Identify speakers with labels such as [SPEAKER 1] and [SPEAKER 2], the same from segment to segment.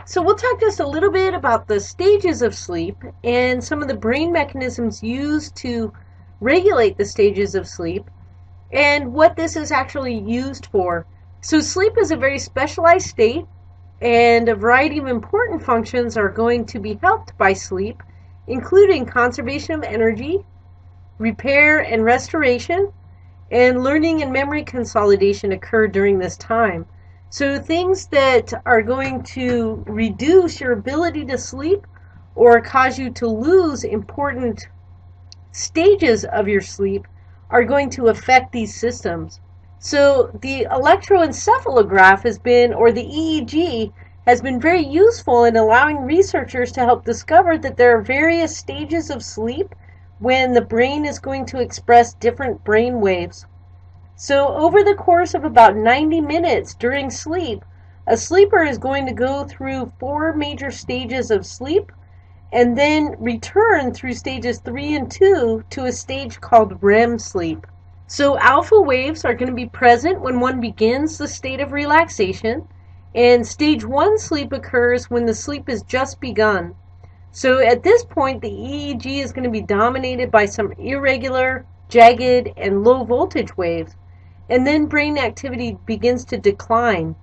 [SPEAKER 1] So we'll talk just a little bit about the stages of sleep and some of the brain mechanisms used to regulate the stages of sleep and what this is actually used for. So sleep is a very specialized state, and a variety of important functions are going to be helped by sleep, including conservation of energy, repair and restoration, and learning and memory consolidation occur during this time. So things that are going to reduce your ability to sleep or cause you to lose important stages of your sleep are going to affect these systems. So the electroencephalograph has been, or the EEG, has been very useful in allowing researchers to help discover that there are various stages of sleep when the brain is going to express different brain waves. So over the course of about 90 minutes during sleep, a sleeper is going to go through 4 major stages of sleep and then return through stages 3 and 2 to a stage called REM sleep. So alpha waves are going to be present when one begins the state of relaxation, and stage 1 sleep occurs when the sleep has just begun. So at this point, the EEG is going to be dominated by some irregular, jagged, and low voltage waves, and then brain activity begins to decline.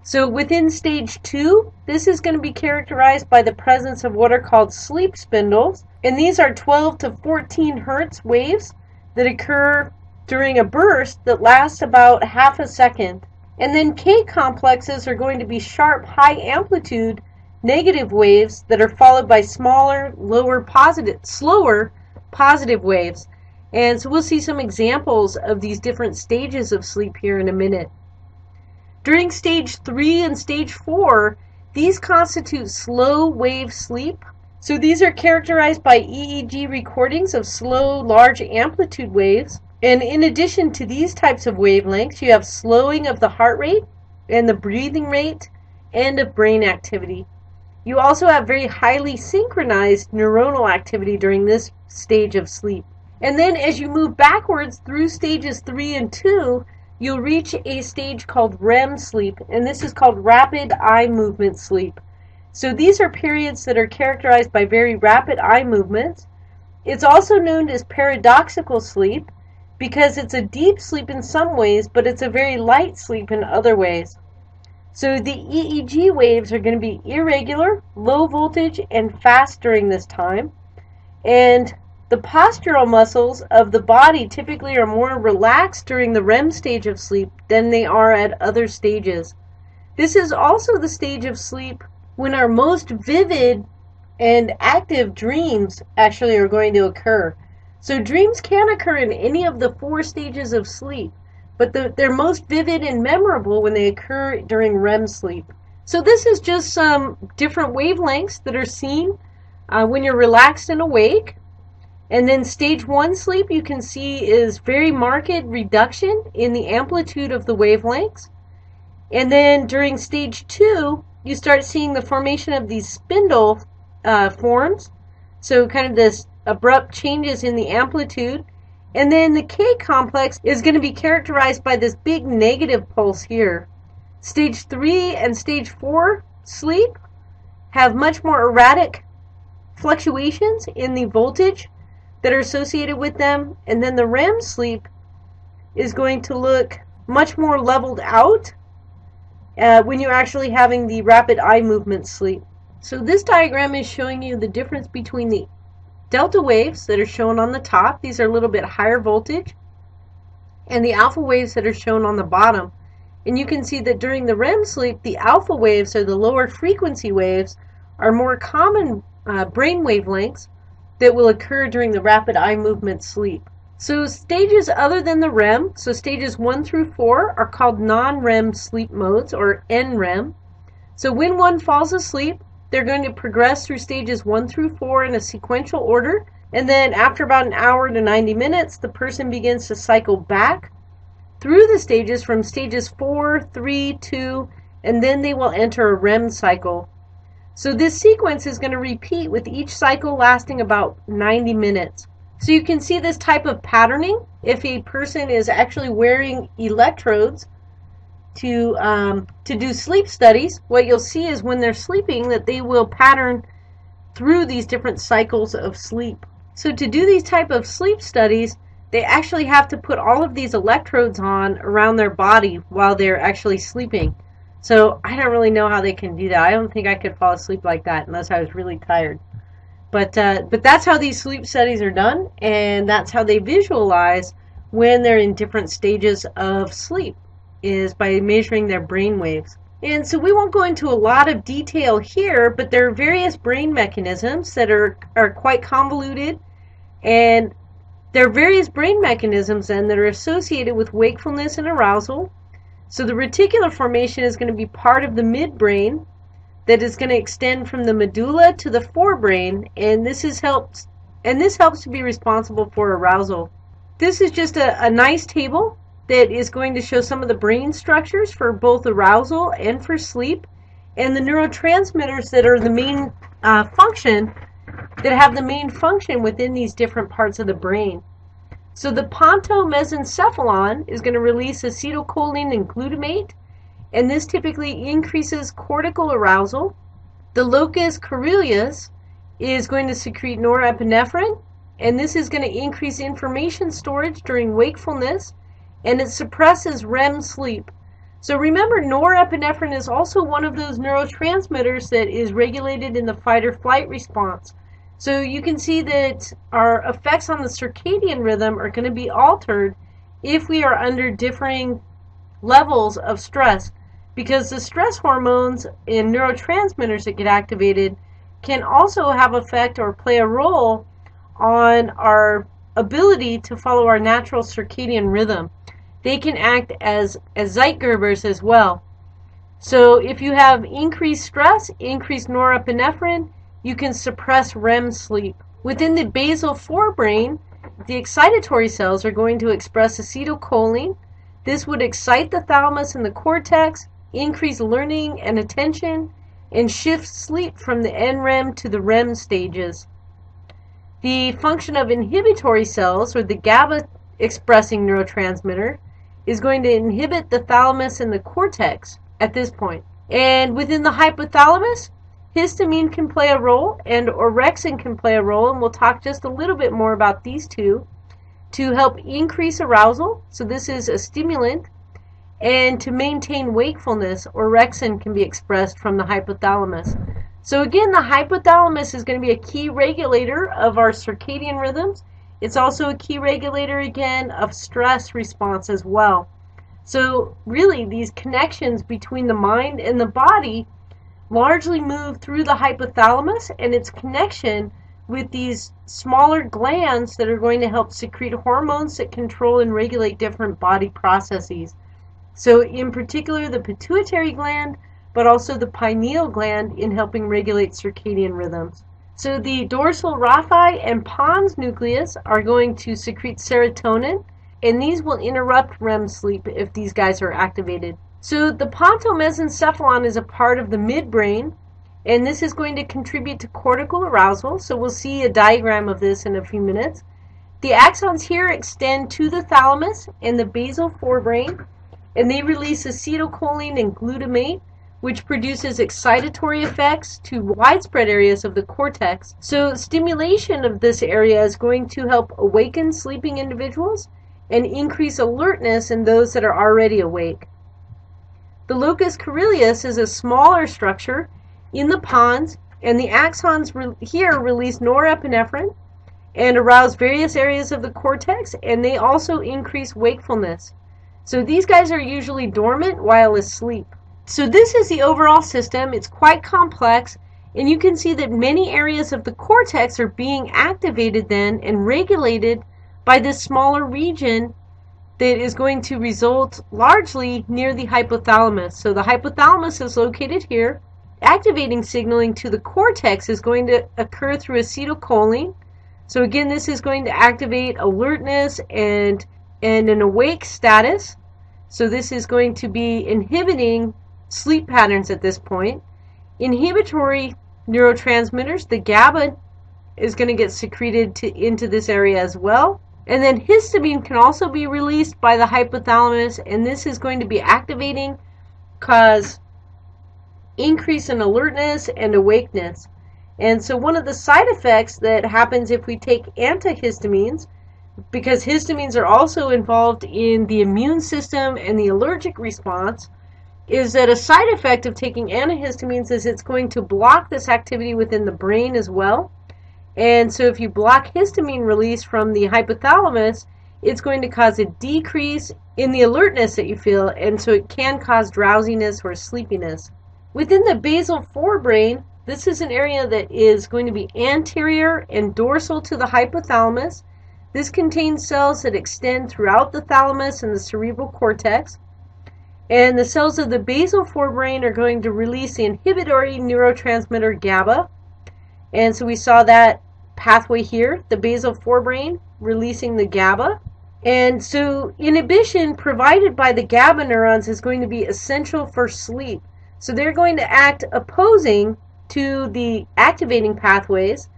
[SPEAKER 1] So within stage 2, this is going to be characterized by the presence of what are called sleep spindles, and these are 12 to 14 hertz waves that occur during a burst that lasts about half a second. And then K complexes are going to be sharp, high amplitude negative waves that are followed by smaller, slower positive waves. And so we'll see some examples of these different stages of sleep here in a minute. During stage 3 and stage 4, these constitute slow wave sleep. So these are characterized by EEG recordings of slow, large amplitude waves. And in addition to these types of wavelengths, you have slowing of the heart rate and the breathing rate and of brain activity. You also have very highly synchronized neuronal activity during this stage of sleep. And then as you move backwards through stages 3 and 2, you'll reach a stage called REM sleep, and this is called rapid eye movement sleep. So these are periods that are characterized by very rapid eye movements. It's also known as paradoxical sleep because it's a deep sleep in some ways, but it's a very light sleep in other ways. So the EEG waves are going to be irregular, low voltage, and fast during this time. And the postural muscles of the body typically are more relaxed during the REM stage of sleep than they are at other stages. This is also the stage of sleep when our most vivid and active dreams actually are going to occur. So dreams can occur in any of the 4 stages of sleep, but they're most vivid and memorable when they occur during REM sleep. So this is just some different wavelengths that are seen when you're relaxed and awake. And then stage 1 sleep, you can see, is very marked reduction in the amplitude of the wavelengths. And then during stage 2, you start seeing the formation of these spindle forms. So kind of this abrupt changes in the amplitude. And then the K complex is going to be characterized by this big negative pulse here. Stage 3 and stage 4 sleep have much more erratic fluctuations in the voltage that are associated with them, and then the REM sleep is going to look much more leveled out when you're actually having the rapid eye movement sleep. So this diagram is showing you the difference between the delta waves that are shown on the top, these are a little bit higher voltage, and the alpha waves that are shown on the bottom. And you can see that during the REM sleep, the alpha waves, or the lower frequency waves, are more common brain wavelengths that will occur during the rapid eye movement sleep. So stages other than the REM, so stages 1 through 4, are called non-REM sleep modes, or NREM. So when one falls asleep, they're going to progress through stages 1 through 4 in a sequential order, and then after about an hour to 90 minutes, the person begins to cycle back through the stages from stages 4, 3, 2, and then they will enter a REM cycle. So this sequence is going to repeat with each cycle lasting about 90 minutes. So you can see this type of patterning if a person is actually wearing electrodes to do sleep studies, what you'll see is when they're sleeping that they will pattern through these different cycles of sleep. So to do these type of sleep studies, they actually have to put all of these electrodes on around their body while they're actually sleeping. So I don't really know how they can do that. I don't think I could fall asleep like that unless I was really tired. But that's how these sleep studies are done, and that's how they visualize when they're in different stages of sleep, is by measuring their brain waves. And so we won't go into a lot of detail here, but there are various brain mechanisms that are quite convoluted, and there are various brain mechanisms then that are associated with wakefulness and arousal. So the reticular formation is going to be part of the midbrain that is going to extend from the medulla to the forebrain, and this helps to be responsible for arousal. This is just a nice table that is going to show some of the brain structures for both arousal and for sleep, and the neurotransmitters that are the main function, that have the main function within these different parts of the brain. So the pontomesencephalon is going to release acetylcholine and glutamate, and this typically increases cortical arousal. The locus coeruleus is going to secrete norepinephrine, and this is going to increase information storage during wakefulness, and it suppresses REM sleep. So remember, norepinephrine is also one of those neurotransmitters that is regulated in the fight or flight response. So you can see that our effects on the circadian rhythm are going to be altered if we are under differing levels of stress, because the stress hormones and neurotransmitters that get activated can also have effect or play a role on our ability to follow our natural circadian rhythm. They can act as Zeitgebers as well. So if you have increased stress, increased norepinephrine, you can suppress REM sleep. Within the basal forebrain, the excitatory cells are going to express acetylcholine. This would excite the thalamus and the cortex, increase learning and attention, and shift sleep from the NREM to the REM stages. The function of inhibitory cells, or the GABA expressing neurotransmitter, is going to inhibit the thalamus and the cortex at this point. And within the hypothalamus, histamine can play a role, and orexin can play a role, and we'll talk just a little bit more about these two, to help increase arousal. So this is a stimulant. And to maintain wakefulness, orexin can be expressed from the hypothalamus. So again, the hypothalamus is going to be a key regulator of our circadian rhythms. It's also a key regulator, again, of stress response as well. So really, these connections between the mind and the body largely move through the hypothalamus and its connection with these smaller glands that are going to help secrete hormones that control and regulate different body processes. So in particular, the pituitary gland, but also the pineal gland in helping regulate circadian rhythms. So the dorsal raphe and pons nucleus are going to secrete serotonin, and these will interrupt REM sleep if these guys are activated. So the pontomesencephalon is a part of the midbrain, and this is going to contribute to cortical arousal. So we'll see a diagram of this in a few minutes. The axons here extend to the thalamus and the basal forebrain, and they release acetylcholine and glutamate, which produces excitatory effects to widespread areas of the cortex. So stimulation of this area is going to help awaken sleeping individuals and increase alertness in those that are already awake. The locus coeruleus is a smaller structure in the pons, and the axons here release norepinephrine and arouse various areas of the cortex, and they also increase wakefulness. So these guys are usually dormant while asleep. So this is the overall system. It's quite complex, and you can see that many areas of the cortex are being activated then and regulated by this smaller region that is going to result largely near the hypothalamus. So the hypothalamus is located here. Activating signaling to the cortex is going to occur through acetylcholine. So again, this is going to activate alertness and an awake status. So this is going to be inhibiting sleep patterns at this point. Inhibitory neurotransmitters, the GABA, is going to get secreted into this area as well. And then histamine can also be released by the hypothalamus, and this is going to be activating cause increase in alertness and awakeness. And so one of the side effects that happens if we take antihistamines, because histamines are also involved in the immune system and the allergic response, is that a side effect of taking antihistamines is it's going to block this activity within the brain as well. And so if you block histamine release from the hypothalamus, it's going to cause a decrease in the alertness that you feel, and so it can cause drowsiness or sleepiness. Within the basal forebrain, this is an area that is going to be anterior and dorsal to the hypothalamus. This contains cells that extend throughout the thalamus and the cerebral cortex. And the cells of the basal forebrain are going to release the inhibitory neurotransmitter GABA. And so we saw that pathway here, the basal forebrain releasing the GABA. And so inhibition provided by the GABA neurons is going to be essential for sleep. So they're going to act opposing to the activating pathways,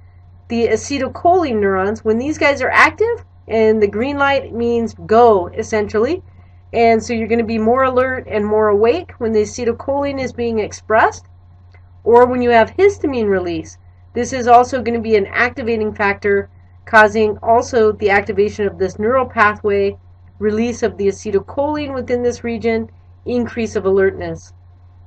[SPEAKER 1] the acetylcholine neurons. When these guys are active, and the green light means go, essentially. And so you're going to be more alert and more awake when the acetylcholine is being expressed. Or when you have histamine release. This is also going to be an activating factor, causing also the activation of this neural pathway, release of the acetylcholine within this region, increase of alertness.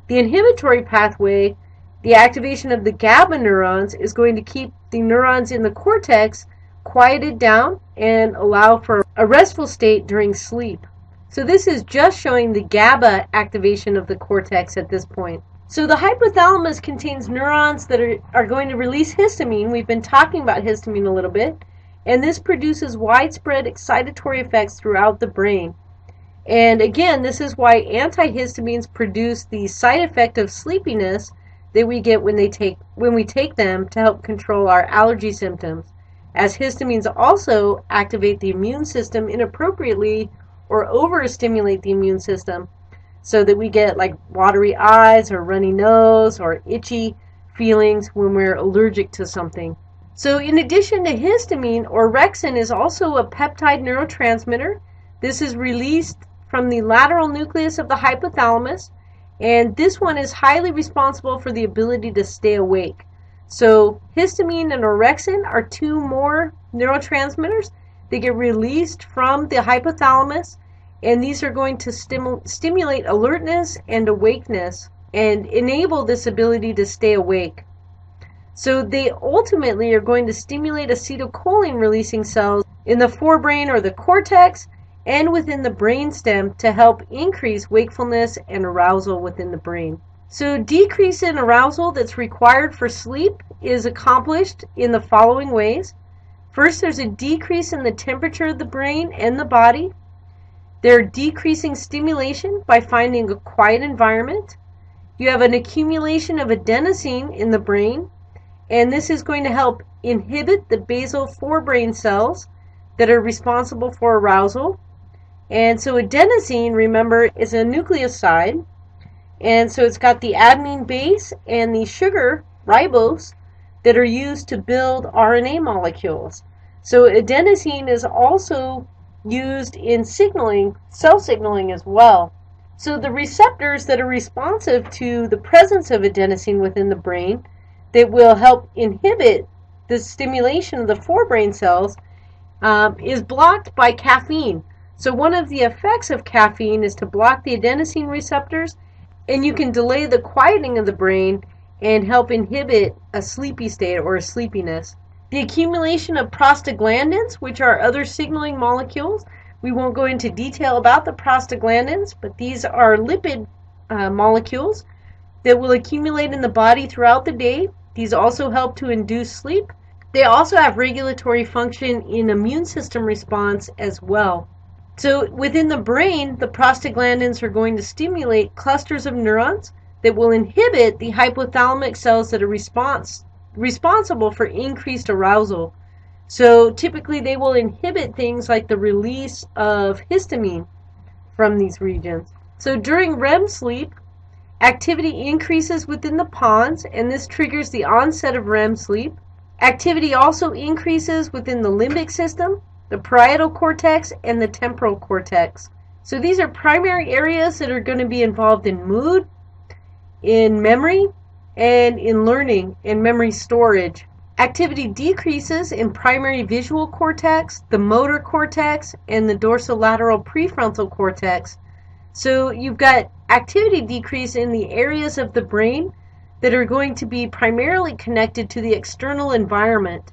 [SPEAKER 1] The inhibitory pathway, the activation of the GABA neurons, is going to keep the neurons in the cortex quieted down and allow for a restful state during sleep. So this is just showing the GABA activation of the cortex at this point. So the hypothalamus contains neurons that are going to release histamine. We've been talking about histamine a little bit. And this produces widespread excitatory effects throughout the brain. And again, this is why antihistamines produce the side effect of sleepiness that we get when we take them to help control our allergy symptoms, as histamines also activate the immune system inappropriately or overstimulate the immune system so that we get like watery eyes or runny nose or itchy feelings when we're allergic to something. So in addition to histamine, orexin is also a peptide neurotransmitter. This is released from the lateral nucleus of the hypothalamus, and this one is highly responsible for the ability to stay awake. So histamine and orexin are two more neurotransmitters. They get released from the hypothalamus, and these are going to stimulate alertness and awakeness and enable this ability to stay awake. So they ultimately are going to stimulate acetylcholine releasing cells in the forebrain or the cortex and within the brainstem to help increase wakefulness and arousal within the brain. So decrease in arousal that's required for sleep is accomplished in the following ways. First, there's a decrease in the temperature of the brain and the body. They're decreasing stimulation by finding a quiet environment. You have an accumulation of adenosine in the brain, and this is going to help inhibit the basal forebrain cells that are responsible for arousal. And so adenosine, remember, is a nucleoside, and so it's got the adenine base and the sugar, ribose, that are used to build RNA molecules. So adenosine is also used in signaling, cell signaling as well. So the receptors that are responsive to the presence of adenosine within the brain that will help inhibit the stimulation of the forebrain cells is blocked by caffeine. So one of the effects of caffeine is to block the adenosine receptors, and you can delay the quieting of the brain and help inhibit a sleepy state or a sleepiness. The accumulation of prostaglandins, which are other signaling molecules. We won't go into detail about the prostaglandins, but these are lipid molecules that will accumulate in the body throughout the day. These also help to induce sleep. They also have regulatory function in immune system response as well. So within the brain, the prostaglandins are going to stimulate clusters of neurons that will inhibit the hypothalamic cells that are responsible for increased arousal. So typically they will inhibit things like the release of histamine from these regions. So during REM sleep, activity increases within the pons, and this triggers the onset of REM sleep. Activity also increases within the limbic system, the parietal cortex, and the temporal cortex. So these are primary areas that are going to be involved in mood, in memory, and in learning and memory storage. Activity decreases in primary visual cortex, the motor cortex, and the dorsolateral prefrontal cortex. So you've got activity decrease in the areas of the brain that are going to be primarily connected to the external environment.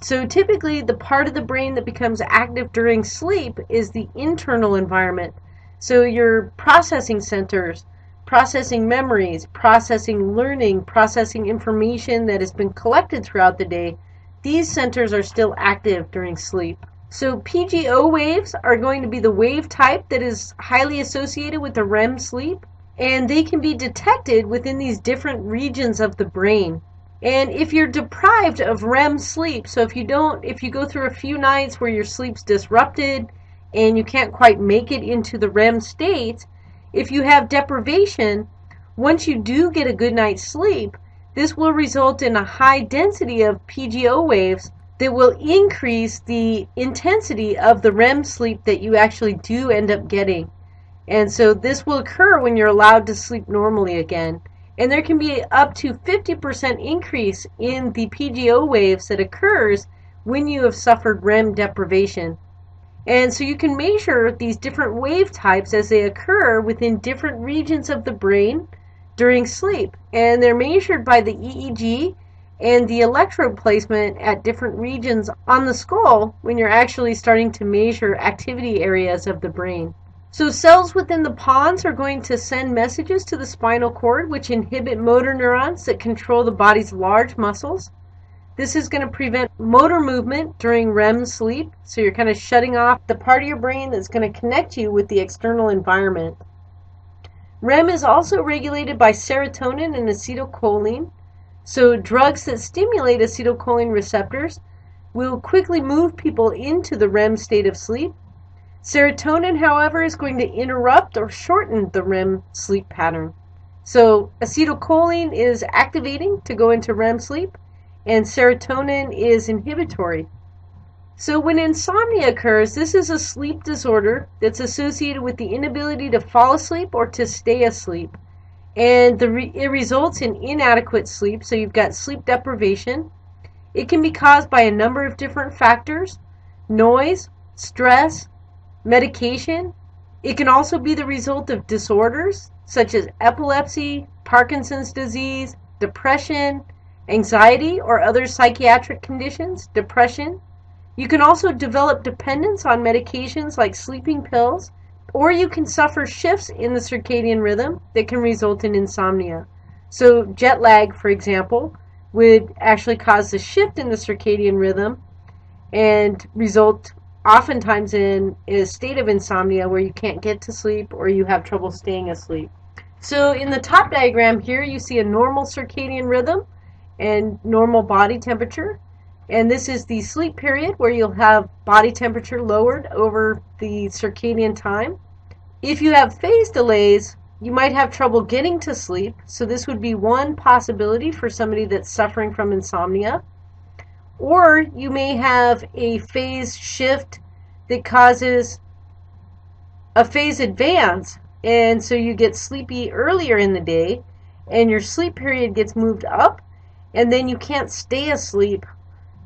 [SPEAKER 1] So typically the part of the brain that becomes active during sleep is the internal environment. So your processing centers, processing memories, processing learning, processing information that has been collected throughout the day, these centers are still active during sleep. So PGO waves are going to be the wave type that is highly associated with the REM sleep, and they can be detected within these different regions of the brain. And if you're deprived of REM sleep, so if you go through a few nights where your sleep's disrupted and you can't quite make it into the REM state, if you have deprivation, once you do get a good night's sleep, this will result in a high density of PGO waves that will increase the intensity of the REM sleep that you actually do end up getting. And so this will occur when you're allowed to sleep normally again. And there can be up to 50% increase in the PGO waves that occurs when you have suffered REM deprivation. And so you can measure these different wave types as they occur within different regions of the brain during sleep. And they're measured by the EEG and the electrode placement at different regions on the skull when you're actually starting to measure activity areas of the brain. So cells within the pons are going to send messages to the spinal cord, which inhibit motor neurons that control the body's large muscles. This is going to prevent motor movement during REM sleep, so you're kind of shutting off the part of your brain that's going to connect you with the external environment. REM is also regulated by serotonin and acetylcholine, so drugs that stimulate acetylcholine receptors will quickly move people into the REM state of sleep. Serotonin, however, is going to interrupt or shorten the REM sleep pattern. So acetylcholine is activating to go into REM sleep, and serotonin is inhibitory. So when insomnia occurs, this is a sleep disorder that's associated with the inability to fall asleep or to stay asleep. And it results in inadequate sleep, so you've got sleep deprivation. It can be caused by a number of different factors: noise, stress, medication. It can also be the result of disorders such as epilepsy, Parkinson's disease, depression, anxiety, or other psychiatric conditions, depression. You can also develop dependence on medications like sleeping pills, or you can suffer shifts in the circadian rhythm that can result in insomnia. So jet lag, for example, would actually cause a shift in the circadian rhythm and result oftentimes in a state of insomnia where you can't get to sleep or you have trouble staying asleep. So in the top diagram here, you see a normal circadian rhythm and normal body temperature. And this is the sleep period where you'll have body temperature lowered over the circadian time. If you have phase delays, you might have trouble getting to sleep. So this would be one possibility for somebody that's suffering from insomnia. Or you may have a phase shift that causes a phase advance, and so you get sleepy earlier in the day, and your sleep period gets moved up, and then you can't stay asleep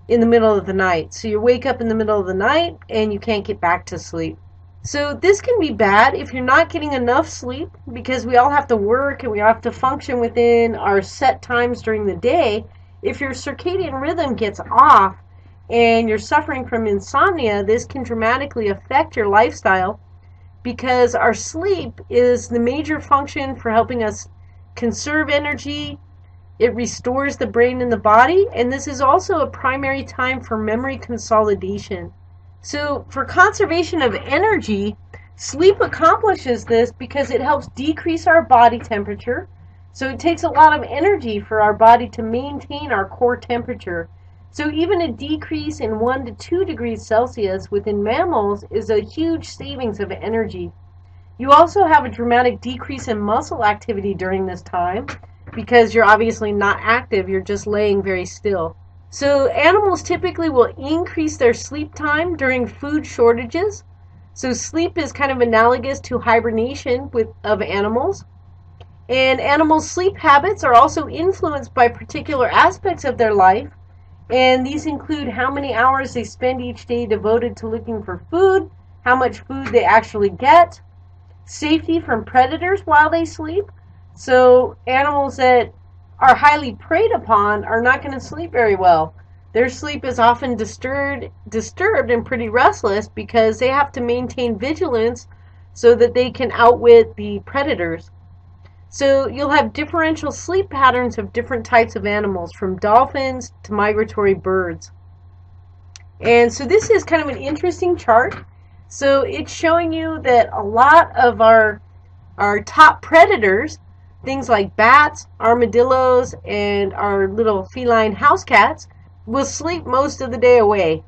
[SPEAKER 1] in the middle of the night. So you wake up in the middle of the night, and you can't get back to sleep. So this can be bad if you're not getting enough sleep, because we all have to work and we all have to function within our set times during the day. If your circadian rhythm gets off and you're suffering from insomnia, this can dramatically affect your lifestyle, because our sleep is the major function for helping us conserve energy. It restores the brain and the body, and this is also a primary time for memory consolidation. So for conservation of energy, sleep accomplishes this because it helps decrease our body temperature. So it takes a lot of energy for our body to maintain our core temperature. So even a decrease in 1 to 2 degrees Celsius within mammals is a huge savings of energy. You also have a dramatic decrease in muscle activity during this time because you're obviously not active, you're just laying very still. So animals typically will increase their sleep time during food shortages. So sleep is kind of analogous to hibernation of animals. And animals' sleep habits are also influenced by particular aspects of their life. And these include how many hours they spend each day devoted to looking for food, how much food they actually get, safety from predators while they sleep. So animals that are highly preyed upon are not going to sleep very well. Their sleep is often disturbed and pretty restless because they have to maintain vigilance so that they can outwit the predators. So you'll have differential sleep patterns of different types of animals, from dolphins to migratory birds. And so this is kind of an interesting chart. So it's showing you that a lot of our top predators, things like bats, armadillos, and our little feline house cats, will sleep most of the day away.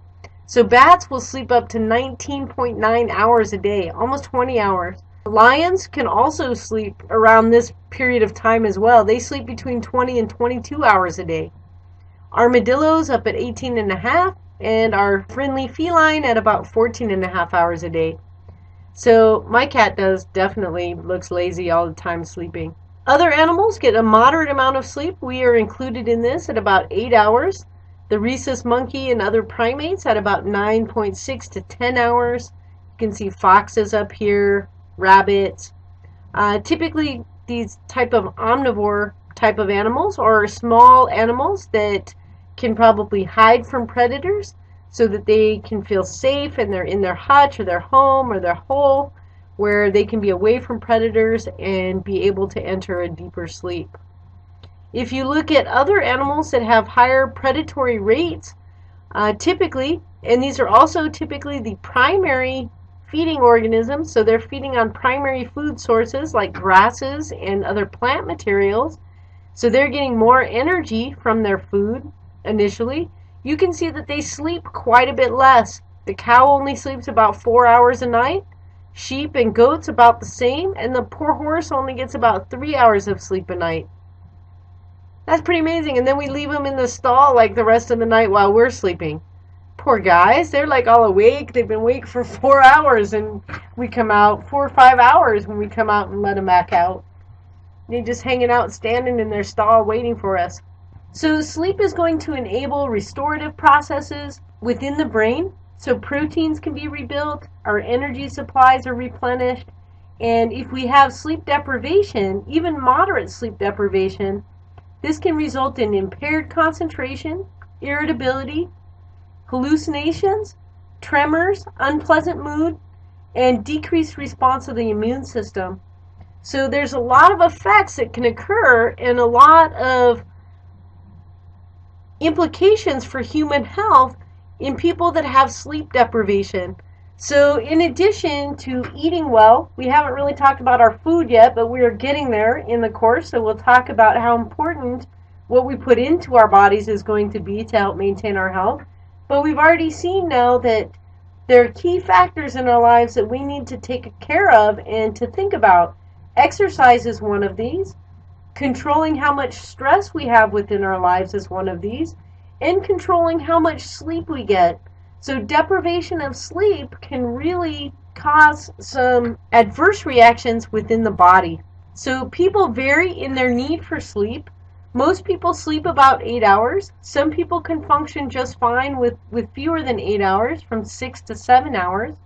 [SPEAKER 1] So bats will sleep up to 19.9 hours a day, almost 20 hours. Lions can also sleep around this period of time as well. They sleep between 20 and 22 hours a day. Armadillos up at 18 and a half, and our friendly feline at about 14 and a half hours a day. So my cat definitely looks lazy all the time sleeping. Other animals get a moderate amount of sleep. We are included in this at about 8 hours. The rhesus monkey and other primates at about 9.6 to 10 hours. You can see foxes up here, rabbits. Typically these type of omnivore type of animals are small animals that can probably hide from predators so that they can feel safe and they're in their hutch or their home or their hole where they can be away from predators and be able to enter a deeper sleep. If you look at other animals that have higher predatory rates, typically, and these are also typically the primary feeding organisms, so they're feeding on primary food sources like grasses and other plant materials, so they're getting more energy from their food initially. You can see that they sleep quite a bit less. The cow only sleeps about 4 hours a night, sheep and goats about the same, and the poor horse only gets about 3 hours of sleep a night. That's pretty amazing. And then we leave them in the stall like the rest of the night while we're sleeping. Poor guys, they're like all awake. They've been awake for 4 hours, and we come out 4 or 5 hours when we come out and let them back out. They're just hanging out, standing in their stall waiting for us. So sleep is going to enable restorative processes within the brain. So proteins can be rebuilt, our energy supplies are replenished, and if we have sleep deprivation, even moderate sleep deprivation, this can result in impaired concentration, irritability, hallucinations, tremors, unpleasant mood, and decreased response of the immune system. So there's a lot of effects that can occur and a lot of implications for human health in people that have sleep deprivation. So in addition to eating well, we haven't really talked about our food yet, but we are getting there in the course. So we'll talk about how important what we put into our bodies is going to be to help maintain our health. But we've already seen now that there are key factors in our lives that we need to take care of and to think about. Exercise is one of these. Controlling how much stress we have within our lives is one of these. And controlling how much sleep we get. So deprivation of sleep can really cause some adverse reactions within the body. So people vary in their need for sleep. Most people sleep about 8 hours. Some people can function just fine with fewer than 8 hours, from 6 to 7 hours.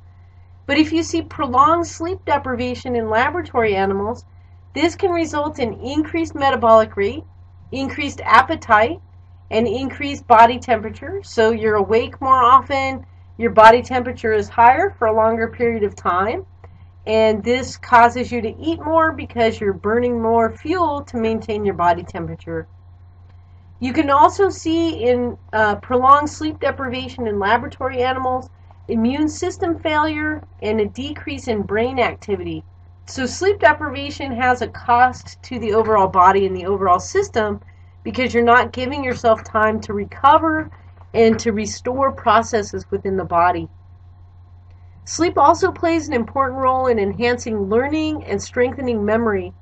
[SPEAKER 1] But if you see prolonged sleep deprivation in laboratory animals, this can result in increased metabolic rate, increased appetite, and increased body temperature. So you're awake more often, your body temperature is higher for a longer period of time, and this causes you to eat more because you're burning more fuel to maintain your body temperature. You can also see in prolonged sleep deprivation in laboratory animals, immune system failure, and a decrease in brain activity. So sleep deprivation has a cost to the overall body and the overall system because you're not giving yourself time to recover and to restore processes within the body. Sleep also plays an important role in enhancing learning and strengthening memory.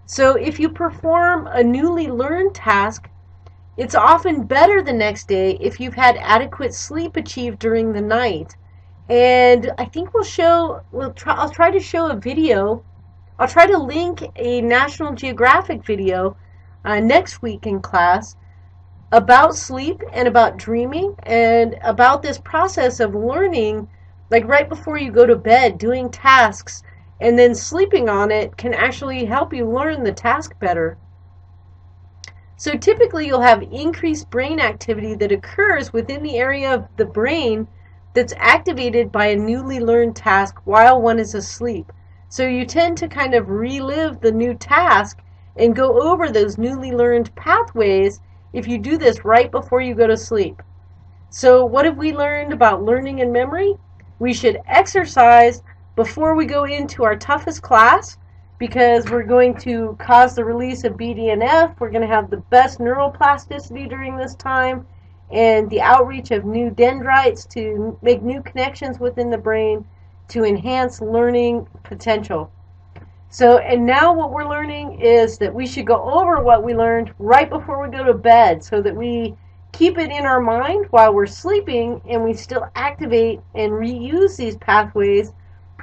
[SPEAKER 1] So if you perform a newly learned task, it's often better the next day if you've had adequate sleep achieved during the night. And I think I'll try to show a video. I'll try to link a National Geographic video next week in class about sleep and about dreaming and about this process of learning, like right before you go to bed, doing tasks and then sleeping on it can actually help you learn the task better. So typically you'll have increased brain activity that occurs within the area of the brain that's activated by a newly learned task while one is asleep. So you tend to kind of relive the new task and go over those newly learned pathways if you do this right before you go to sleep. So what have we learned about learning and memory? We should exercise before we go into our toughest class, because we're going to cause the release of BDNF. We're going to have the best neuroplasticity during this time and the outreach of new dendrites to make new connections within the brain to enhance learning potential. So, and now what we're learning is that we should go over what we learned right before we go to bed so that we keep it in our mind while we're sleeping and we still activate and reuse these pathways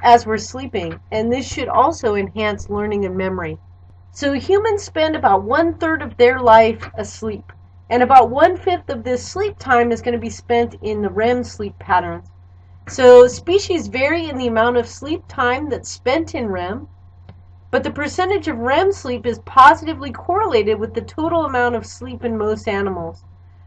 [SPEAKER 1] as we're sleeping. And this should also enhance learning and memory. So humans spend about 1/3 of their life asleep. And about 1/5 of this sleep time is going to be spent in the REM sleep patterns. So species vary in the amount of sleep time that's spent in REM, but the percentage of REM sleep is positively correlated with the total amount of sleep in most animals.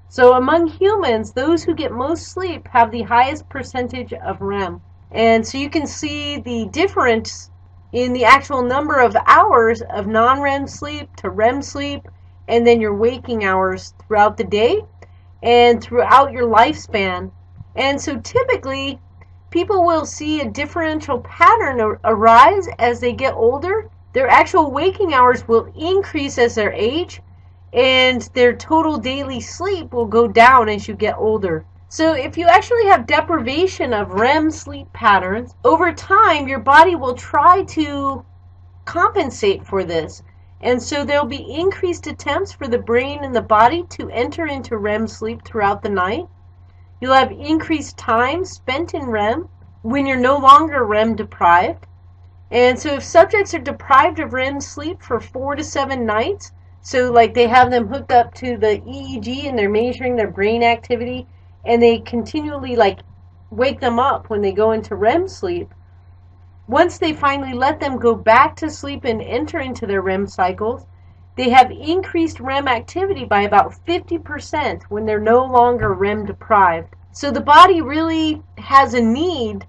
[SPEAKER 1] So among humans, those who get most sleep have the highest percentage of REM. And so you can see the difference in the actual number of hours of non-REM sleep to REM sleep, and then your waking hours throughout the day and throughout your lifespan. And so typically, people will see a differential pattern arise as they get older. Their actual waking hours will increase as they age, and their total daily sleep will go down as you get older. So if you actually have deprivation of REM sleep patterns, over time your body will try to compensate for this. And so there'll be increased attempts for the brain and the body to enter into REM sleep throughout the night. You'll have increased time spent in REM when you're no longer REM deprived. And so if subjects are deprived of REM sleep for 4 to 7 nights, so like they have them hooked up to the EEG and they're measuring their brain activity, and they continually like wake them up when they go into REM sleep, once they finally let them go back to sleep and enter into their REM cycles, they have increased REM activity by about 50% when they're no longer REM deprived. So the body really has a need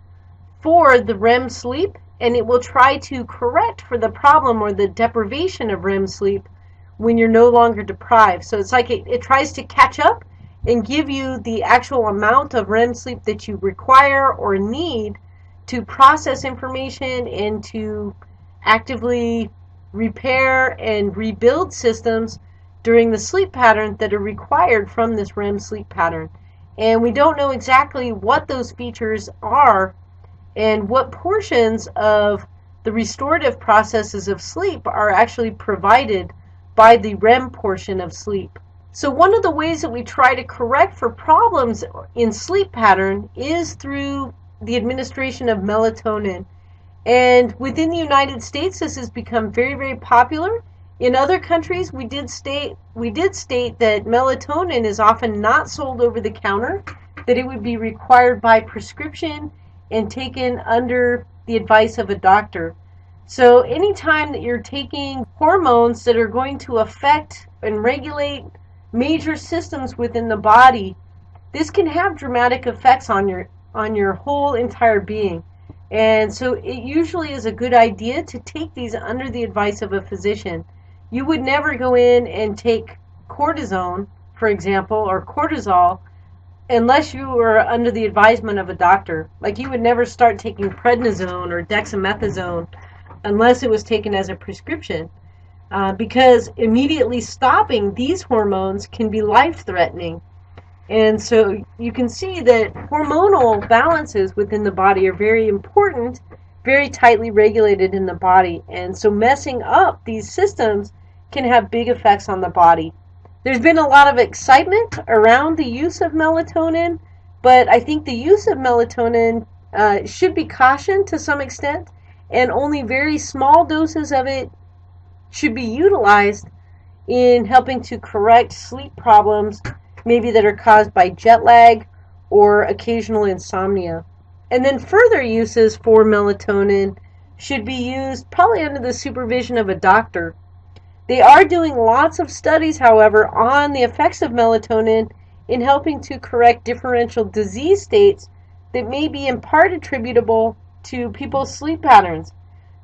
[SPEAKER 1] for the REM sleep, and it will try to correct for the problem or the deprivation of REM sleep when you're no longer deprived. So it's like it tries to catch up and give you the actual amount of REM sleep that you require or need to process information and to actively repair and rebuild systems during the sleep pattern that are required from this REM sleep pattern. And we don't know exactly what those features are and what portions of the restorative processes of sleep are actually provided by the REM portion of sleep. So one of the ways that we try to correct for problems in sleep pattern is through the administration of melatonin. And within the United States, this has become very, very popular. In other countries, we did state that melatonin is often not sold over the counter, that it would be required by prescription and taken under the advice of a doctor. So anytime that you're taking hormones that are going to affect and regulate major systems within the body, this can have dramatic effects on your whole entire being. And so it usually is a good idea to take these under the advice of a physician. You would never go in and take cortisone, for example, or cortisol, unless you were under the advisement of a doctor. Like you would never start taking prednisone or dexamethasone unless it was taken as a prescription, because immediately stopping these hormones can be life-threatening. And so you can see that hormonal balances within the body are very important, very tightly regulated in the body. And so messing up these systems can have big effects on the body. There's been a lot of excitement around the use of melatonin, but I think the use of melatonin should be cautioned to some extent, and only very small doses of it should be utilized in helping to correct sleep problems, maybe that are caused by jet lag or occasional insomnia. And then further uses for melatonin should be used probably under the supervision of a doctor. They are doing lots of studies, however, on the effects of melatonin in helping to correct differential disease states that may be in part attributable to people's sleep patterns.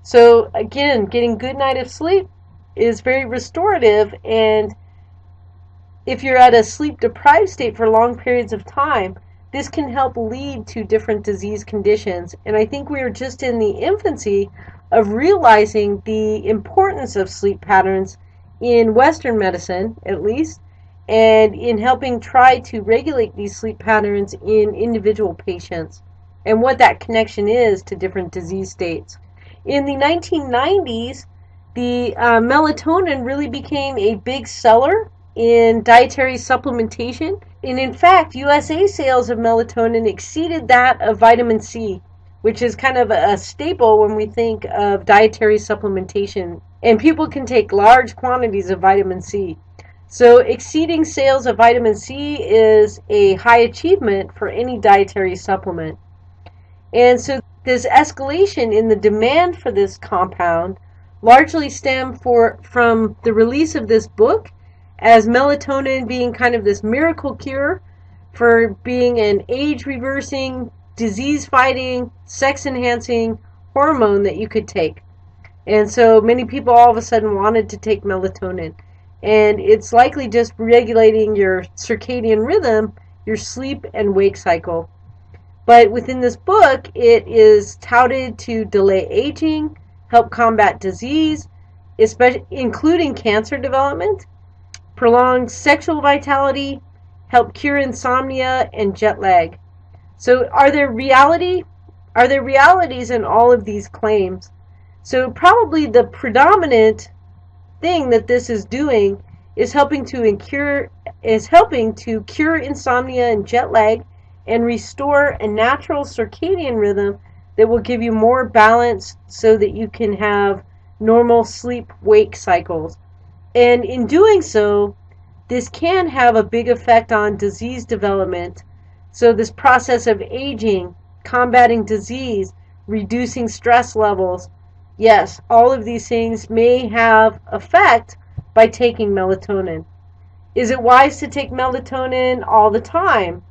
[SPEAKER 1] So again, getting good night of sleep is very restorative, and if you're at a sleep deprived state for long periods of time, this can help lead to different disease conditions. And I think we are just in the infancy of realizing the importance of sleep patterns in Western medicine, at least, and in helping try to regulate these sleep patterns in individual patients and what that connection is to different disease states. In the 1990s, the melatonin really became a big seller in dietary supplementation. And in fact, USA sales of melatonin exceeded that of vitamin C, which is kind of a staple when we think of dietary supplementation. And people can take large quantities of vitamin C. So exceeding sales of vitamin C is a high achievement for any dietary supplement. And so this escalation in the demand for this compound largely stemmed from the release of this book, as melatonin being kind of this miracle cure for being an age-reversing, disease-fighting, sex-enhancing hormone that you could take. And so many people all of a sudden wanted to take melatonin. And it's likely just regulating your circadian rhythm, your sleep and wake cycle. But within this book, it is touted to delay aging, help combat disease, especially including cancer development, prolong sexual vitality, help cure insomnia and jet lag. So are there realities in all of these claims? So probably the predominant thing that this is doing is helping to cure insomnia and jet lag and restore a natural circadian rhythm that will give you more balance so that you can have normal sleep-wake cycles. And in doing so, this can have a big effect on disease development. So this process of aging, combating disease, reducing stress levels, yes, all of these things may have effect by taking melatonin. Is it wise to take melatonin all the time?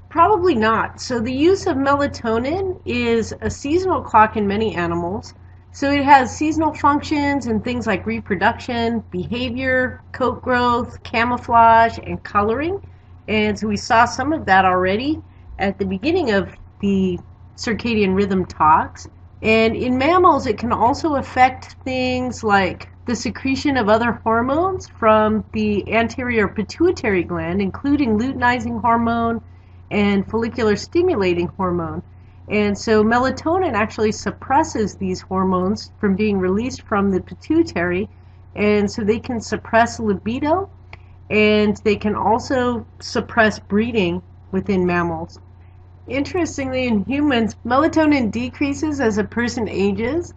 [SPEAKER 1] Probably not. So the use of melatonin is a seasonal clock in many animals. So it has seasonal functions in things like reproduction, behavior, coat growth, camouflage, and coloring. And so we saw some of that already at the beginning of the circadian rhythm talks. And in mammals, it can also affect things like the secretion of other hormones from the anterior pituitary gland, including luteinizing hormone and follicular stimulating hormone. And so melatonin actually suppresses these hormones from being released from the pituitary, and so they can suppress libido, and they can also suppress breeding within mammals. Interestingly, in humans, melatonin decreases as a person ages,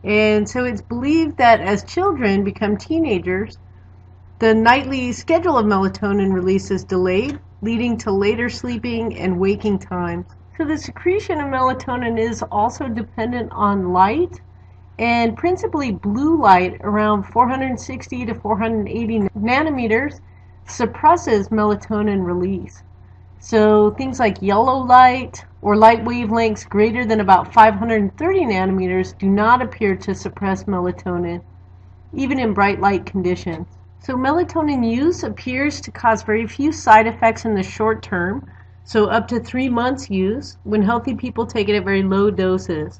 [SPEAKER 1] and so it's believed that as children become teenagers, the nightly schedule of melatonin release is delayed, leading to later sleeping and waking times. So the secretion of melatonin is also dependent on light, and principally blue light around 460 to 480 nanometers suppresses melatonin release. So things like yellow light or light wavelengths greater than about 530 nanometers do not appear to suppress melatonin, even in bright light conditions. So melatonin use appears to cause very few side effects in the short term, so up to 3 months use when healthy people take it at very low doses.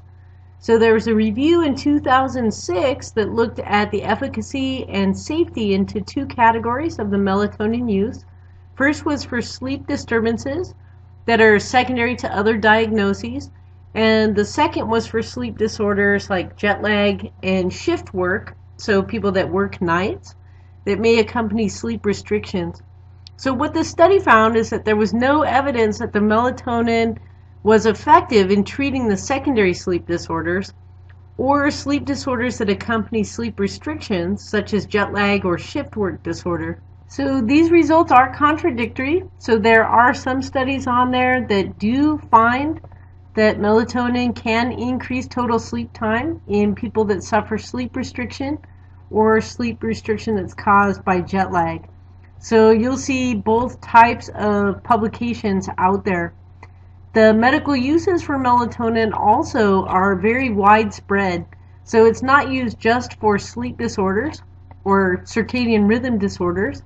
[SPEAKER 1] So there was a review in 2006 that looked at the efficacy and safety into 2 categories of the melatonin use. First was for sleep disturbances that are secondary to other diagnoses, and the second was for sleep disorders like jet lag and shift work, so people that work nights, that may accompany sleep restrictions. So what the study found is that there was no evidence that the melatonin was effective in treating the secondary sleep disorders or sleep disorders that accompany sleep restrictions, such as jet lag or shift work disorder. So these results are contradictory. So there are some studies on there that do find that melatonin can increase total sleep time in people that suffer sleep restriction or sleep restriction that's caused by jet lag. So you'll see both types of publications out there. The medical uses for melatonin also are very widespread. So it's not used just for sleep disorders or circadian rhythm disorders.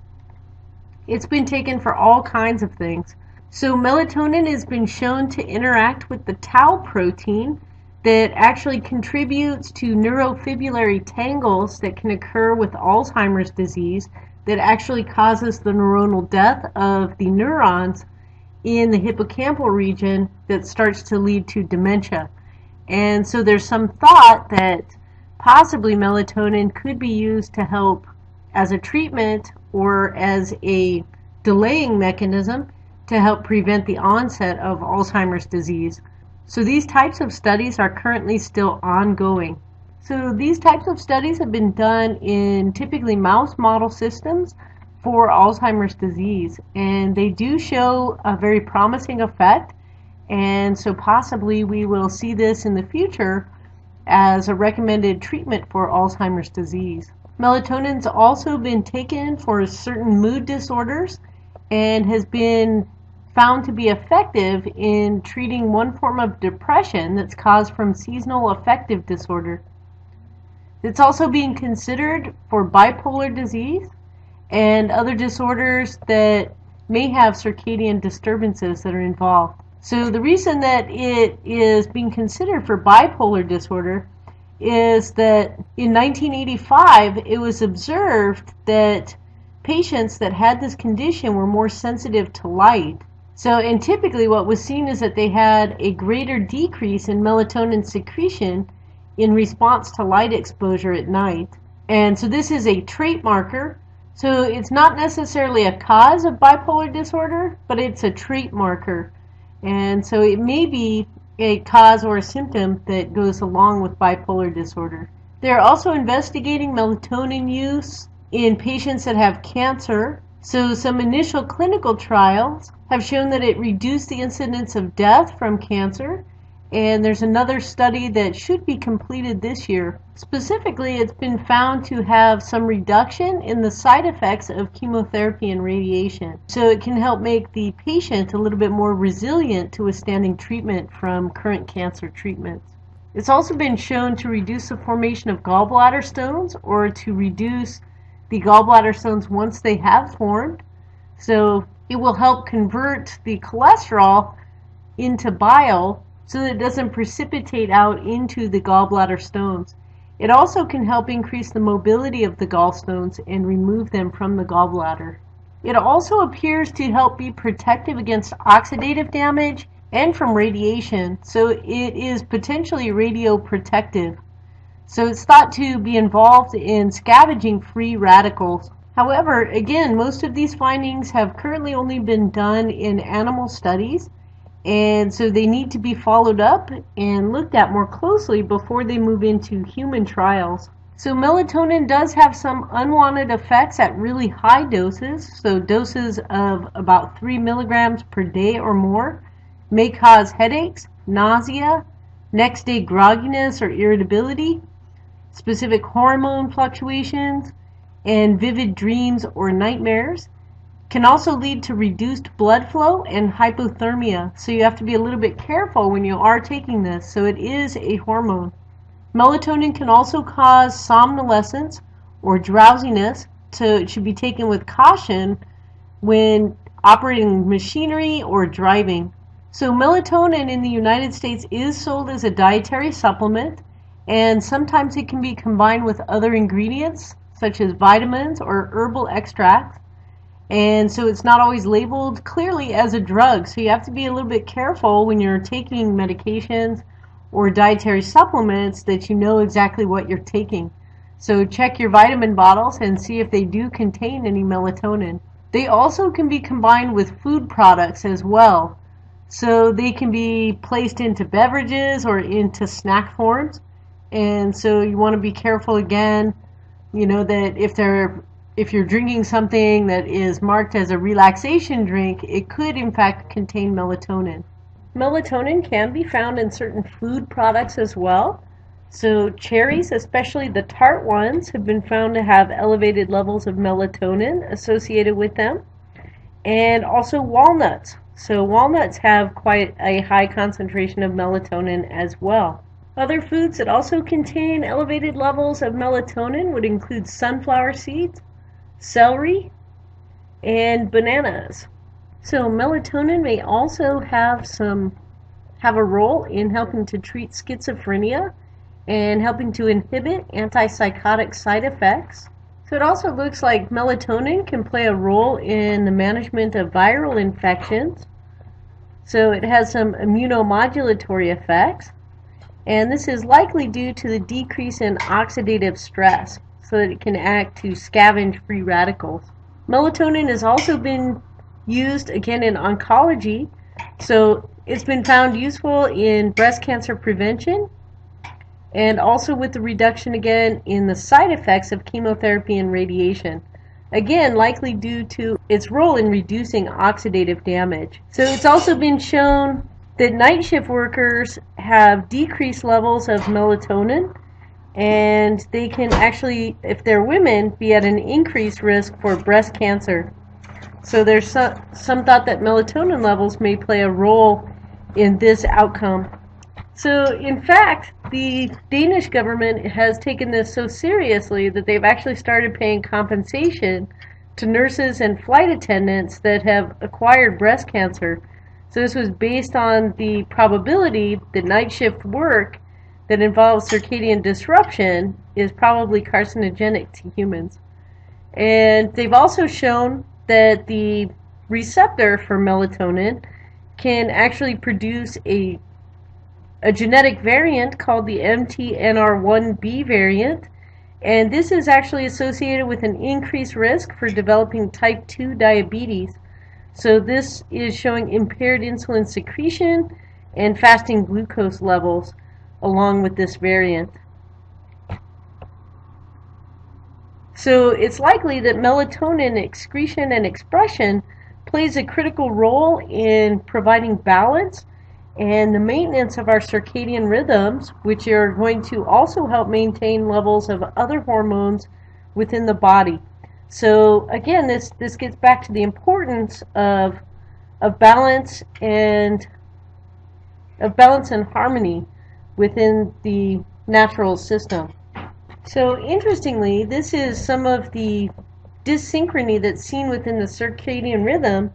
[SPEAKER 1] It's been taken for all kinds of things. So melatonin has been shown to interact with the tau protein that actually contributes to neurofibrillary tangles that can occur with Alzheimer's disease that actually causes the neuronal death of the neurons in the hippocampal region that starts to lead to dementia. And so there's some thought that possibly melatonin could be used to help as a treatment or as a delaying mechanism to help prevent the onset of Alzheimer's disease. So these types of studies are currently still ongoing. So these types of studies have been done in typically mouse model systems for Alzheimer's disease, and they do show a very promising effect, and so possibly we will see this in the future as a recommended treatment for Alzheimer's disease. Melatonin's also been taken for certain mood disorders and has been found to be effective in treating one form of depression that's caused from seasonal affective disorder. It's also being considered for bipolar disease and other disorders that may have circadian disturbances that are involved. So the reason that it is being considered for bipolar disorder is that in 1985 it was observed that patients that had this condition were more sensitive to light. So, and typically what was seen is that they had a greater decrease in melatonin secretion in response to light exposure at night. And so this is a trait marker. So it's not necessarily a cause of bipolar disorder, but it's a trait marker. And so it may be a cause or a symptom that goes along with bipolar disorder. They're also investigating melatonin use in patients that have cancer. So some initial clinical trials have shown that it reduced the incidence of death from cancer, and there's another study that should be completed this year. Specifically, it's been found to have some reduction in the side effects of chemotherapy and radiation. So it can help make the patient a little bit more resilient to withstanding treatment from current cancer treatments. It's also been shown to reduce the formation of gallbladder stones or to reduce the gallbladder stones once they have formed. So it will help convert the cholesterol into bile so that it doesn't precipitate out into the gallbladder stones. It also can help increase the mobility of the gallstones and remove them from the gallbladder. It also appears to help be protective against oxidative damage and from radiation, so it is potentially radioprotective. So it's thought to be involved in scavenging free radicals. However, again, most of these findings have currently only been done in animal studies, and so they need to be followed up and looked at more closely before they move into human trials. So melatonin does have some unwanted effects at really high doses, so doses of about 3 milligrams per day or more may cause headaches, nausea, next day grogginess or irritability, specific hormone fluctuations, and vivid dreams or nightmares. Can also lead to reduced blood flow and hypothermia, so you have to be a little bit careful when you are taking this. So it is a hormone. Melatonin can also cause somnolence or drowsiness, so it should be taken with caution when operating machinery or driving. So melatonin in the United States is sold as a dietary supplement, and sometimes it can be combined with other ingredients such as vitamins or herbal extracts. And so it's not always labeled clearly as a drug, so you have to be a little bit careful when you're taking medications or dietary supplements that you know exactly what you're taking. So check your vitamin bottles and see if they do contain any melatonin. They also can be combined with food products as well. So they can be placed into beverages or into snack forms. And so you want to be careful again, that if you're drinking something that is marked as a relaxation drink, it could in fact contain melatonin. Melatonin can be found in certain food products as well. So cherries, especially the tart ones, have been found to have elevated levels of melatonin associated with them. And also walnuts. So walnuts have quite a high concentration of melatonin as well. Other foods that also contain elevated levels of melatonin would include sunflower seeds, celery, and bananas. So melatonin may also have a role in helping to treat schizophrenia and helping to inhibit antipsychotic side effects. So it also looks like melatonin can play a role in the management of viral infections. So it has some immunomodulatory effects. And this is likely due to the decrease in oxidative stress, so that it can act to scavenge free radicals. Melatonin has also been used again in oncology. So it's been found useful in breast cancer prevention, and also with the reduction again in the side effects of chemotherapy and radiation. Again, likely due to its role in reducing oxidative damage. So it's also been shown that night shift workers have decreased levels of melatonin, and they can actually, if they're women, be at an increased risk for breast cancer. So there's some thought that melatonin levels may play a role in this outcome. So in fact, the Danish government has taken this so seriously that they've actually started paying compensation to nurses and flight attendants that have acquired breast cancer. So this was based on the probability that night shift work that involves circadian disruption is probably carcinogenic to humans. And they've also shown that the receptor for melatonin can actually produce a genetic variant called the MTNR1B variant, and this is actually associated with an increased risk for developing type 2 diabetes. So this is showing impaired insulin secretion and fasting glucose levels along with this variant. So it's likely that melatonin excretion and expression plays a critical role in providing balance and the maintenance of our circadian rhythms, which are going to also help maintain levels of other hormones within the body. So again, this gets back to the importance of balance and harmony within the natural system. So interestingly, this is some of the dyssynchrony that's seen within the circadian rhythm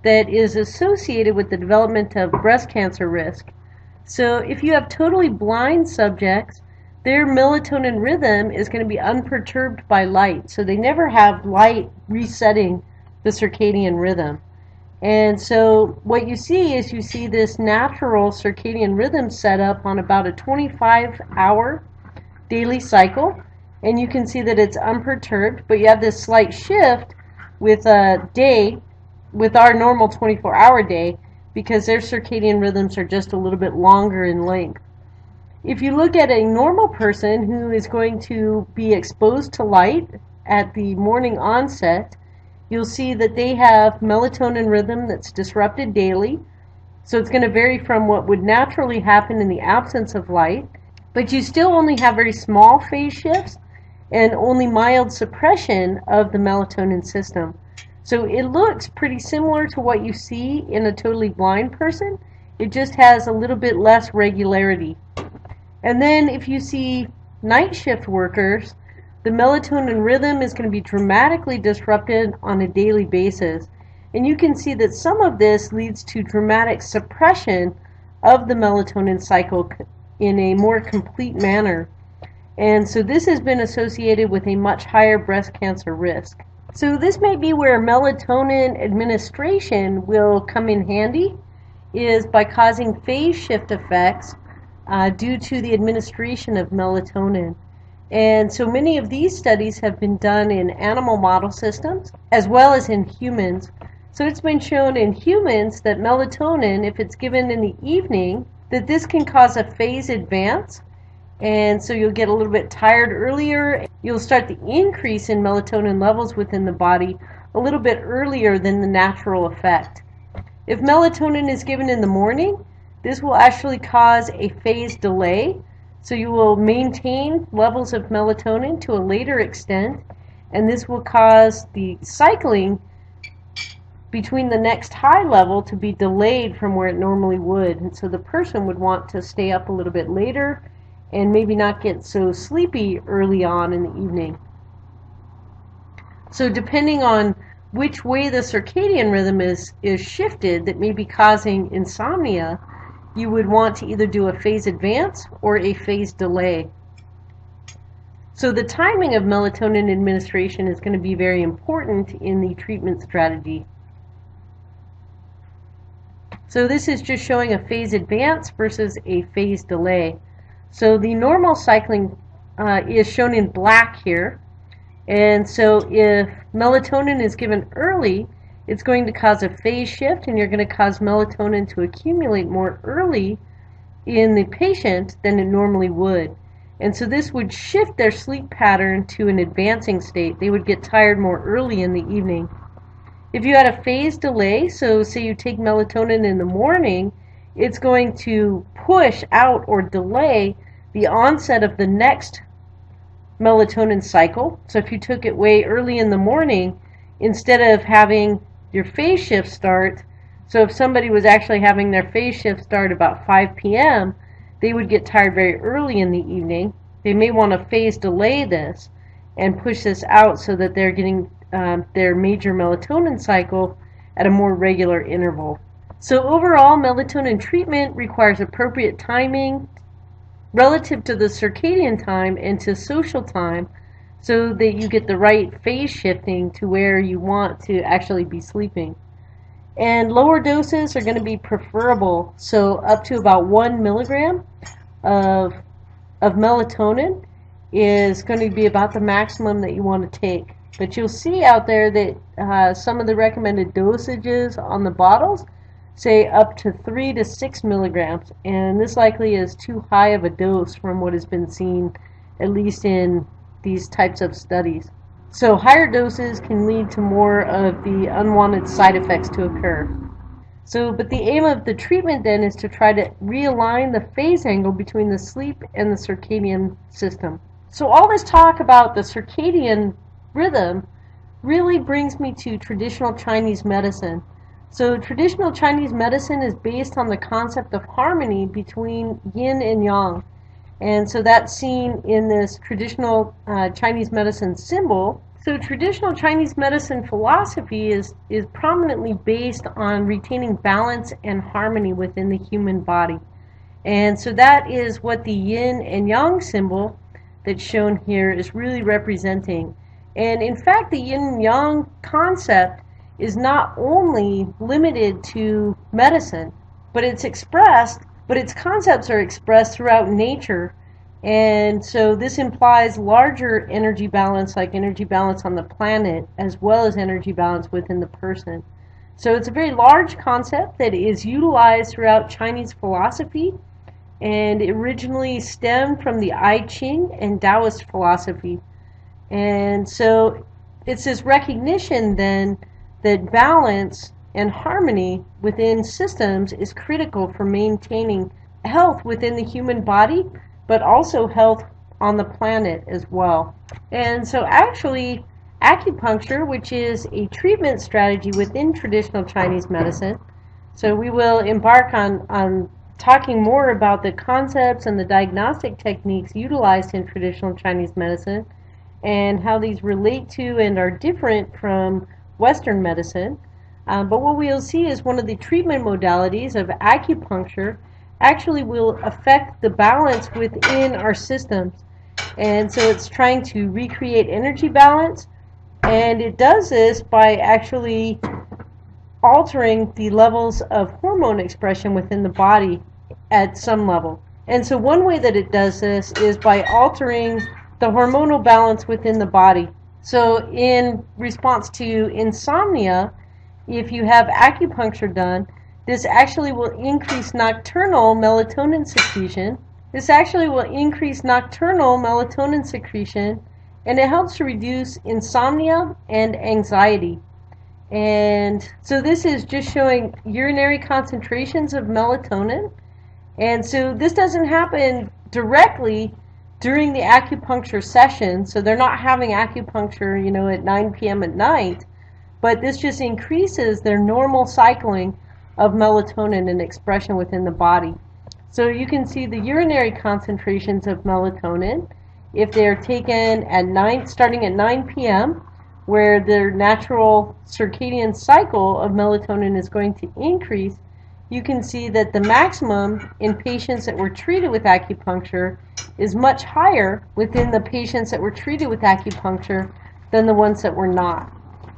[SPEAKER 1] that is associated with the development of breast cancer risk. So if you have totally blind subjects, their melatonin rhythm is going to be unperturbed by light. So they never have light resetting the circadian rhythm. And so what you see this natural circadian rhythm set up on about a 25-hour daily cycle. And you can see that it's unperturbed, but you have this slight shift with a day, with our normal 24-hour day, because their circadian rhythms are just a little bit longer in length. If you look at a normal person who is going to be exposed to light at the morning onset, you'll see that they have melatonin rhythm that's disrupted daily. So it's going to vary from what would naturally happen in the absence of light, but you still only have very small phase shifts and only mild suppression of the melatonin system. So it looks pretty similar to what you see in a totally blind person. It just has a little bit less regularity. And then if you see night shift workers, the melatonin rhythm is going to be dramatically disrupted on a daily basis. And you can see that some of this leads to dramatic suppression of the melatonin cycle in a more complete manner. And so this has been associated with a much higher breast cancer risk. So this may be where melatonin administration will come in handy, is by causing phase shift effects due to the administration of melatonin. And so many of these studies have been done in animal model systems as well as in humans. So it's been shown in humans that melatonin, if it's given in the evening, that this can cause a phase advance. And so you'll get a little bit tired earlier. You'll start the increase in melatonin levels within the body a little bit earlier than the natural effect. If melatonin is given in the morning, this will actually cause a phase delay. So you will maintain levels of melatonin to a later extent, and this will cause the cycling between the next high level to be delayed from where it normally would. And so the person would want to stay up a little bit later and maybe not get so sleepy early on in the evening. So depending on which way the circadian rhythm is shifted that may be causing insomnia, you would want to either do a phase advance or a phase delay. So the timing of melatonin administration is going to be very important in the treatment strategy. So this is just showing a phase advance versus a phase delay. So the normal cycling is shown in black here. And so if melatonin is given early, it's going to cause a phase shift, and you're going to cause melatonin to accumulate more early in the patient than it normally would. And so this would shift their sleep pattern to an advancing state. They would get tired more early in the evening. If you had a phase delay, so say you take melatonin in the morning, it's going to push out or delay the onset of the next melatonin cycle. So if you took it way early in the morning, instead of having your phase shift start, so if somebody was actually having their phase shift start about 5 p.m., they would get tired very early in the evening. They may want to phase delay this and push this out so that they're getting their major melatonin cycle at a more regular interval. So overall, melatonin treatment requires appropriate timing relative to the circadian time and to social time so that you get the right phase shifting to where you want to actually be sleeping. And lower doses are going to be preferable, so up to about 1 milligram of melatonin is going to be about the maximum that you want to take. But you'll see out there that some of the recommended dosages on the bottles say up to 3 to 6 milligrams, and this likely is too high of a dose from what has been seen, at least in these types of studies. So higher doses can lead to more of the unwanted side effects to occur. But the aim of the treatment then is to try to realign the phase angle between the sleep and the circadian system. So all this talk about the circadian rhythm really brings me to traditional Chinese medicine. So traditional Chinese medicine is based on the concept of harmony between yin and yang. And so that's seen in this traditional Chinese medicine symbol. So traditional Chinese medicine philosophy is prominently based on retaining balance and harmony within the human body. And so that is what the yin and yang symbol that's shown here is really representing. And in fact, the yin and yang concept is not only limited to medicine, but its concepts are expressed throughout nature. And so this implies larger energy balance, like energy balance on the planet, as well as energy balance within the person. So it's a very large concept that is utilized throughout Chinese philosophy, and it originally stemmed from the I Ching and Taoist philosophy. And so it's this recognition then that balance and harmony within systems is critical for maintaining health within the human body, but also health on the planet as well. And so actually, acupuncture, which is a treatment strategy within traditional Chinese medicine, so we will embark on talking more about the concepts and the diagnostic techniques utilized in traditional Chinese medicine and how these relate to and are different from Western medicine. But what we'll see is one of the treatment modalities of acupuncture actually will affect the balance within our systems. And so it's trying to recreate energy balance, and it does this by actually altering the levels of hormone expression within the body at some level. And so one way that it does this is by altering the hormonal balance within the body. So in response to insomnia, if you have acupuncture done, this actually will increase nocturnal melatonin secretion. And it helps to reduce insomnia and anxiety. And so this is just showing urinary concentrations of melatonin. And so this doesn't happen directly during the acupuncture session. So they're not having acupuncture, at 9 p.m. at night. But this just increases their normal cycling of melatonin and expression within the body. So you can see the urinary concentrations of melatonin if they are taken starting at 9 p.m., where their natural circadian cycle of melatonin is going to increase. You can see that the maximum in patients that were treated with acupuncture is much higher within the patients that were treated with acupuncture than the ones that were not.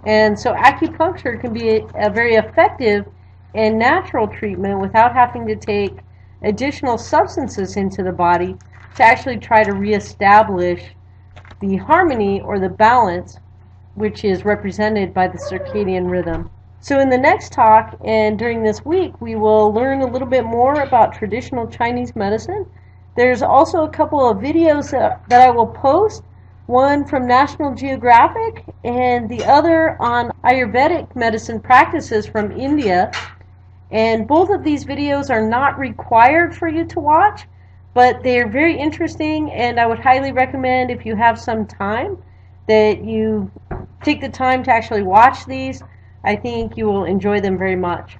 [SPEAKER 1] And so acupuncture can be a very effective and natural treatment without having to take additional substances into the body to actually try to reestablish the harmony or the balance which is represented by the circadian rhythm. So in the next talk and during this week, we will learn a little bit more about traditional Chinese medicine. There's also a couple of videos that I will post, one from National Geographic and the other on Ayurvedic medicine practices from India. And both of these videos are not required for you to watch, but they are very interesting, and I would highly recommend, if you have some time, that you take the time to actually watch these. I think you will enjoy them very much.